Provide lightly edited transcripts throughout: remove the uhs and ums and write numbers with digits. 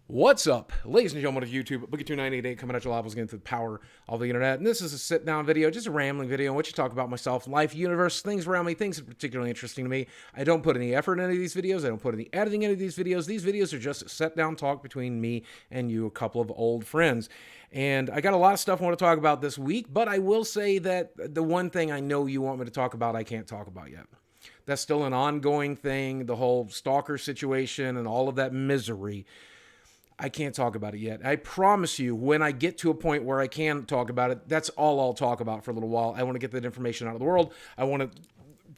What's up, ladies and gentlemen of YouTube? Boogie2988 coming at your live again through the power of the internet. And this is a sit-down video, just a rambling video in which I talk about myself, life, universe, things around me, things that are particularly interesting to me. I don't put any effort into any of these videos. I don't put any editing into these videos. These videos are just a sit-down talk between me and you, a couple of old friends. And I got a lot of stuff I want to talk about this week, but I will say that the one thing I know you want me to talk about, I can't talk about yet. That's still an ongoing thing, the whole stalker situation and all of that misery. I can't talk about it yet. I promise you, when I get to a point where I can talk about it, that's all I'll talk about for a little while. I want to get that information out of the world. I want to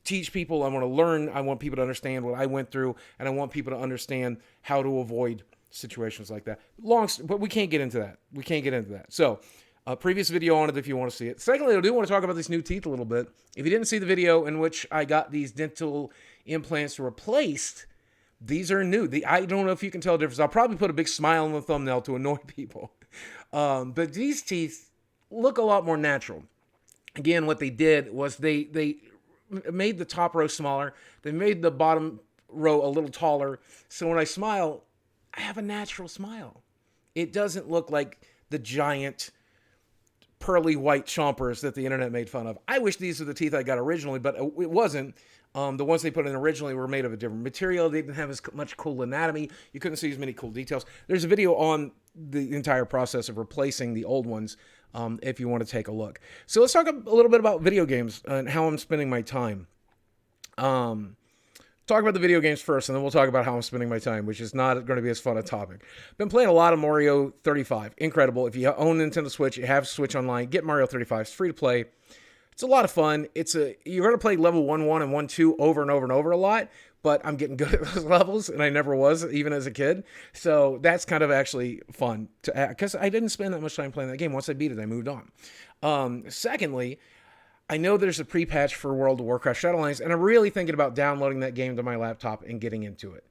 teach people. I want to learn. I want people to understand what I went through, and I want people to understand how to avoid situations like that. But we can't get into that. We can't get into that. So, previous video on it if you want to see it. Secondly, I do want to talk about these new teeth a little bit. If you didn't see the video in which I got these dental implants replaced, these are new. I don't know if you can tell the difference. I'll probably put a big smile on the thumbnail to annoy people. But these teeth look a lot more natural. Again, what they did was they made the top row smaller. They made the bottom row a little taller. So when I smile, I have a natural smile. It doesn't look like the giant pearly white chompers that the internet made fun of. I wish these were the teeth I got originally, but it wasn't. The ones they put in originally were made of a different material. They didn't have as much cool anatomy. You couldn't see as many cool details. There's a video on the entire process of replacing the old ones if you want to take a look. So let's talk a little bit about video games and how I'm spending my time. Talk about the video games first, and then we'll talk about how I'm spending my time, which is not going to be as fun a topic. Been playing a lot of Mario 35. Incredible. If you own Nintendo Switch, you have Switch Online, get Mario 35. It's free to play. It's a lot of fun. You're going to play level 1-1 and 1-2 over and over and over a lot, but I'm getting good at those levels, and I never was, even as a kid. So that's kind of actually fun, because I didn't spend that much time playing that game. Once I beat it, I moved on. Secondly, I know there's a pre-patch for World of Warcraft Shadowlands, and I'm really thinking about downloading that game to my laptop and getting into it,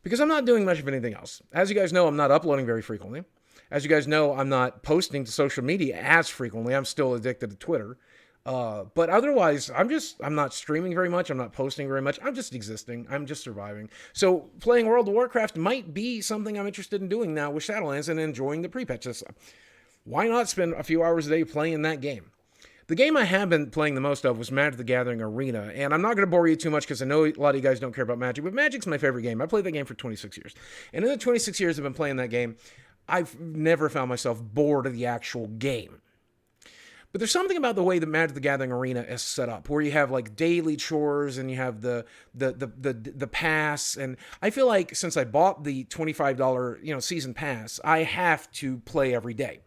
because I'm not doing much of anything else. As you guys know, I'm not uploading very frequently. As you guys know, I'm not posting to social media as frequently. I'm still addicted to Twitter. But otherwise, I'm not streaming very much. I'm not posting very much. I'm just existing. I'm just surviving. So playing World of Warcraft might be something I'm interested in doing now with Shadowlands and enjoying the pre-patches. Why not spend a few hours a day playing that game? The game I have been playing the most of was Magic the Gathering Arena, and I'm not going to bore you too much because I know a lot of you guys don't care about Magic, but Magic's my favorite game. I played that game for 26 years. And in the 26 years I've been playing that game, I've never found myself bored of the actual game. But there's something about the way the Magic the Gathering Arena is set up, where you have like daily chores and you have the pass. And I feel like since I bought the $25 season pass, I have to play every day.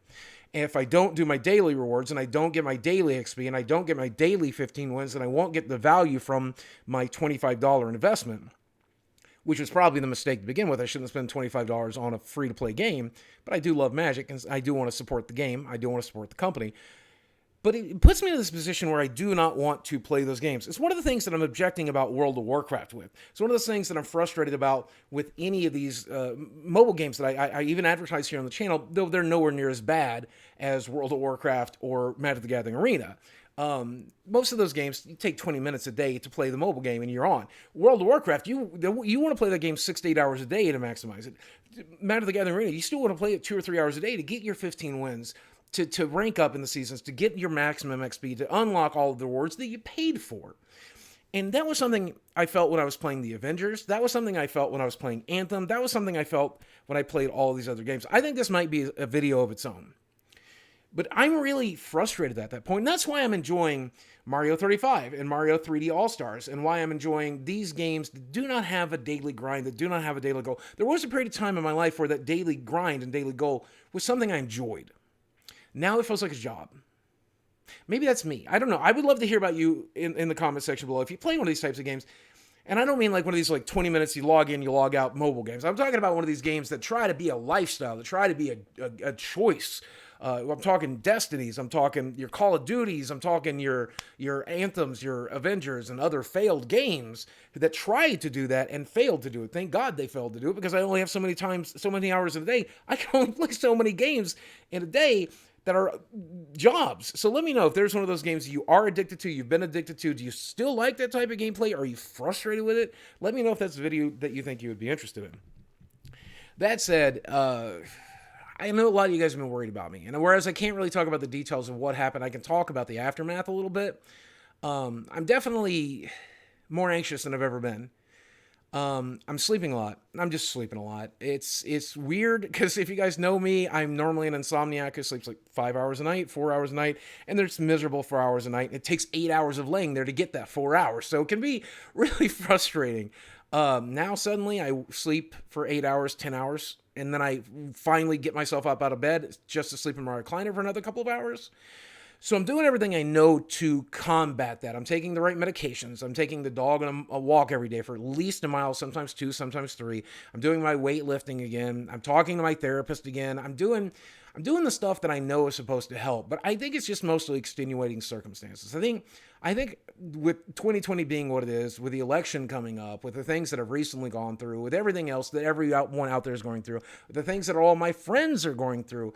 And if I don't do my daily rewards and I don't get my daily XP and I don't get my daily 15 wins, then I won't get the value from my $25 investment, which was probably the mistake to begin with. I shouldn't spend $25 on a free-to-play game, but I do love Magic and I do want to support the game. I do want to support the company. But it puts me in this position where I do not want to play those games. It's one of the things that I'm objecting about World of Warcraft with. It's one of those things that I'm frustrated about with any of these mobile games that I even advertise here on the channel, though they're nowhere near as bad as World of Warcraft or Magic the Gathering Arena. Most of those games, you take 20 minutes a day to play the mobile game and you're on. World of Warcraft, you want to play that game 6 to 8 hours a day to maximize it. Magic the Gathering Arena, you still want to play it 2 or 3 hours a day to get your 15 wins, to rank up in the seasons, to get your maximum XP, to unlock all of the rewards that you paid for. And that was something I felt when I was playing the Avengers. That was something I felt when I was playing Anthem. That was something I felt when I played all of these other games. I think this might be a video of its own. But I'm really frustrated at that point. And that's why I'm enjoying Mario 35 and Mario 3D All-Stars, and why I'm enjoying these games that do not have a daily grind, that do not have a daily goal. There was a period of time in my life where that daily grind and daily goal was something I enjoyed. Now it feels like a job. Maybe that's me. I don't know. I would love to hear about you in the comment section below. If you play one of these types of games, and I don't mean like one of these like 20 minutes, you log in, you log out mobile games. I'm talking about one of these games that try to be a lifestyle, that try to be a choice. I'm talking Destinies, I'm talking your Call of Duties, I'm talking your Anthems, your Avengers, and other failed games that tried to do that and failed to do it. Thank God they failed to do it, because I only have so many hours in a day. I can only play so many games in a day that are jobs. So let me know if there's one of those games you are addicted to, you've been addicted to. Do you still like that type of gameplay? Are you frustrated with it? Let me know if that's a video that you think you would be interested in. That said, I know a lot of you guys have been worried about me, and whereas I can't really talk about the details of what happened, I can talk about the aftermath a little bit. I'm definitely more anxious than I've ever been. I'm sleeping a lot. I'm just sleeping a lot. It's weird because if you guys know me, I'm normally an insomniac who sleeps like 5 hours a night, 4 hours a night, and there's miserable 4 hours a night. It takes 8 hours of laying there to get that 4 hours, so it can be really frustrating. Now suddenly I sleep for 8 hours, 10 hours, and then I finally get myself up out of bed just to sleep in my recliner for another couple of hours. So I'm doing everything I know to combat that. I'm taking the right medications. I'm taking the dog on a walk every day for at least a mile, sometimes two, sometimes three. I'm doing my weightlifting again. I'm talking to my therapist again. I'm doing the stuff that I know is supposed to help, but I think it's just mostly extenuating circumstances. I think with 2020 being what it is, with the election coming up, with the things that have recently gone through, with everything else that everyone out there is going through, with the things that all my friends are going through,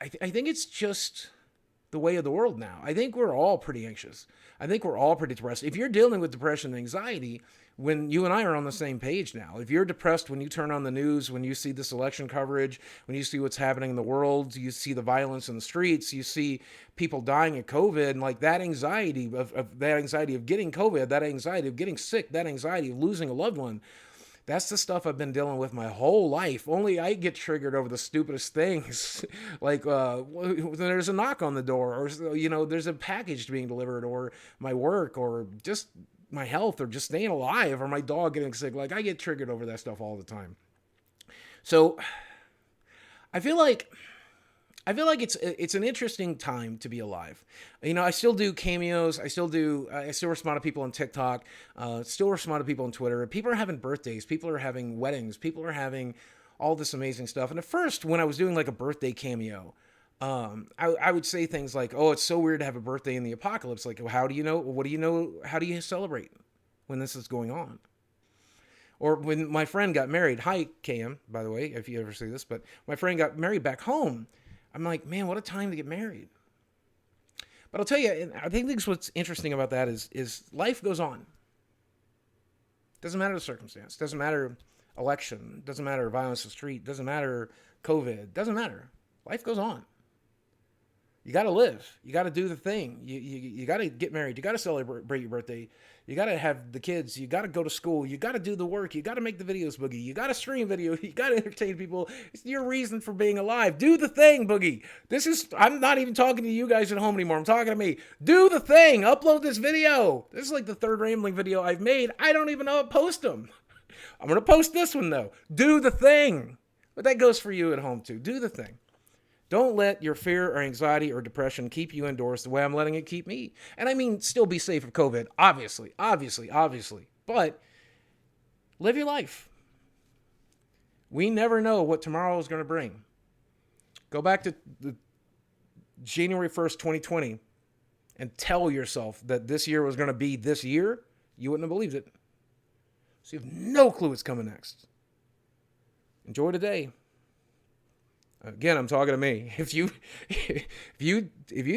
I think it's just the way of the world now. I think we're all pretty anxious. I think we're all pretty depressed. If you're dealing with depression and anxiety, when you and I are on the same page now, if you're depressed when you turn on the news, when you see this election coverage, when you see what's happening in the world, you see the violence in the streets, you see people dying of COVID, and like that anxiety of getting COVID, that anxiety of getting sick, that anxiety of losing a loved one, that's the stuff I've been dealing with my whole life. Only I get triggered over the stupidest things. Like there's a knock on the door, or there's a package being delivered, or my work, or just my health, or just staying alive, or my dog getting sick. Like I get triggered over that stuff all the time. So I feel like it's an interesting time to be alive. I still do cameos. I still respond to people on TikTok. Still respond to people on Twitter. People are having birthdays. People are having weddings. People are having all this amazing stuff. And at first, when I was doing like a birthday cameo, I would say things like, "Oh, it's so weird to have a birthday in the apocalypse." Like, well, how do you know? What do you know? How do you celebrate when this is going on? Or when my friend got married, hi, KM, by the way, if you ever see this, but my friend got married back home. I'm like, man, what a time to get married. But I'll tell you, I think what's interesting about that is life goes on. Doesn't matter the circumstance. Doesn't matter election. Doesn't matter violence in the street. Doesn't matter COVID. Doesn't matter. Life goes on. You got to live. You got to do the thing. You got to get married. You got to celebrate your birthday. You got to have the kids. You got to go to school. You got to do the work. You got to make the videos, Boogie. You got to stream video. You got to entertain people. It's your reason for being alive. Do the thing, Boogie. I'm not even talking to you guys at home anymore. I'm talking to me. Do the thing. Upload this video. This is like the third rambling video I've made. I don't even know how to post them. I'm going to post this one, though. Do the thing. But that goes for you at home, too. Do the thing. Don't let your fear or anxiety or depression keep you indoors the way I'm letting it keep me. And I mean, still be safe of COVID, obviously. But live your life. We never know what tomorrow is going to bring. Go back to the January 1st, 2020, and tell yourself that this year was going to be this year. You wouldn't have believed it. So you have no clue what's coming next. Enjoy today. Again, I'm talking to me. If you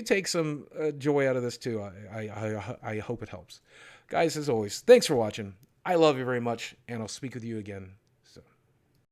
take some joy out of this too, I hope it helps. Guys, as always, thanks for watching. I love you very much, and I'll speak with you again